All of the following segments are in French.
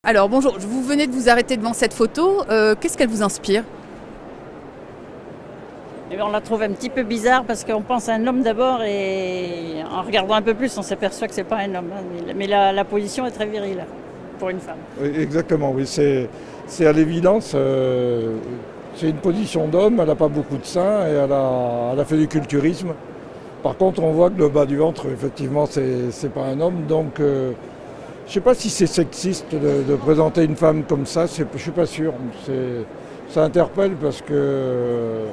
Alors bonjour, vous venez de vous arrêter devant cette photo. Qu'est-ce qu'elle vous inspire? Eh bien, on la trouve un petit peu bizarre parce qu'on pense à un homme d'abord et en regardant un peu plus, on s'aperçoit que c'est pas un homme. Mais la position est très virile pour une femme. Oui, exactement, oui, c'est à l'évidence. C'est une position d'homme, elle n'a pas beaucoup de seins et elle a fait du culturisme. Par contre, on voit que le bas du ventre, effectivement, c'est pas un homme. Donc, je ne sais pas si c'est sexiste de présenter une femme comme ça, je ne suis pas sûr. Ça interpelle parce que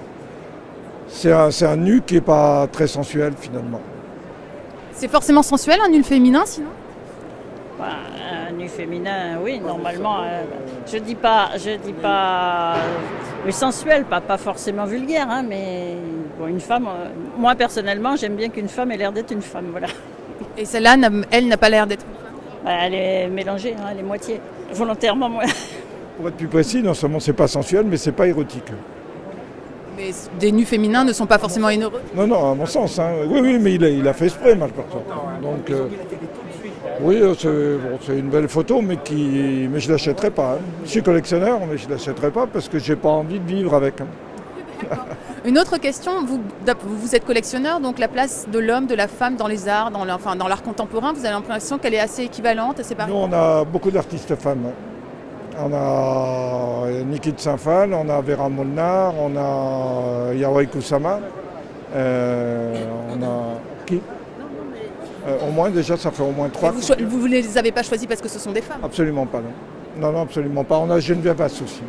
c'est un nu qui n'est pas très sensuel finalement. C'est forcément sensuel, un nul féminin sinon? Enfin, un nu féminin, oui, normalement. Je dis pas sensuel, pas forcément vulgaire, hein, mais bon, une femme. Moi personnellement, j'aime bien qu'une femme ait l'air d'être une femme, voilà. Et celle-là, elle n'a pas l'air d'être une femme. Elle est mélangée, hein, elle est moitié, volontairement. Moi. Pour être plus précis, non seulement c'est pas sensuel, mais c'est pas érotique. Mais des nus féminins ne sont pas forcément énoreux. Non, à mon sens. Hein. Oui, mais il a fait exprès, malheureusement. Donc, oui, c'est une belle photo, mais je ne l'achèterai pas. Hein. Je suis collectionneur, mais je ne l'achèterai pas parce que j'ai pas envie de vivre avec. Hein. Une autre question, vous êtes collectionneur, donc la place de l'homme, de la femme dans les arts, dans l'art contemporain, vous avez l'impression qu'elle est assez équivalente, assez pareille? Nous, on a beaucoup d'artistes femmes. On a Niki de Saint-Phal, on a Vera Molnar, on a Yawai Kusama. On a qui? Au moins, déjà, ça fait au moins 3. Vous ne les avez pas choisis parce que ce sont des femmes? Absolument pas, non. Non, absolument pas. On a Geneviève Vasse aussi,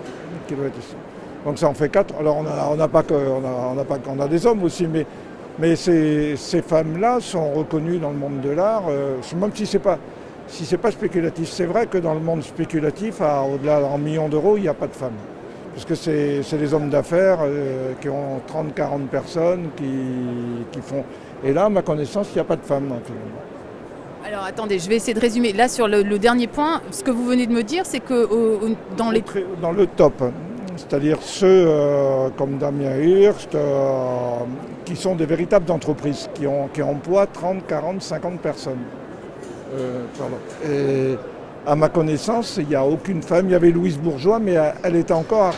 qui doit être ici. Donc ça en fait 4. Alors on a des hommes aussi, mais ces femmes-là sont reconnues dans le monde de l'art, même si c'est pas spéculatif. C'est vrai que dans le monde spéculatif, au-delà d'un million d'euros, il n'y a pas de femmes. Parce que c'est des hommes d'affaires qui ont 30-40 personnes qui font. Et là, à ma connaissance, il n'y a pas de femmes, finalement. Alors attendez, je vais essayer de résumer. Là, sur le dernier point, ce que vous venez de me dire, c'est que dans le top, c'est-à-dire ceux comme Damien Hirst, qui sont des véritables entreprises, qui emploient 30, 40, 50 personnes. Et à ma connaissance, il n'y a aucune femme. Il y avait Louise Bourgeois, mais elle était encore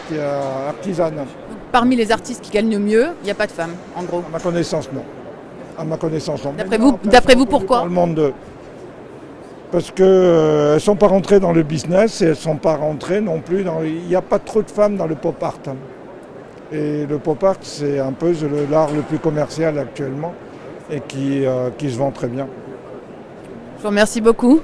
artisane. Parmi les artistes qui gagnent le mieux, il n'y a pas de femmes, en gros. À ma connaissance, non. À ma connaissance, non. D'après vous, pourquoi? Dans le monde parce qu'elles ne sont pas rentrées dans le business et elles ne sont pas rentrées non plus dans... Il n'y a pas trop de femmes dans le pop art. Et le pop art, c'est un peu l'art le plus commercial actuellement et qui se vend très bien. Je vous remercie beaucoup.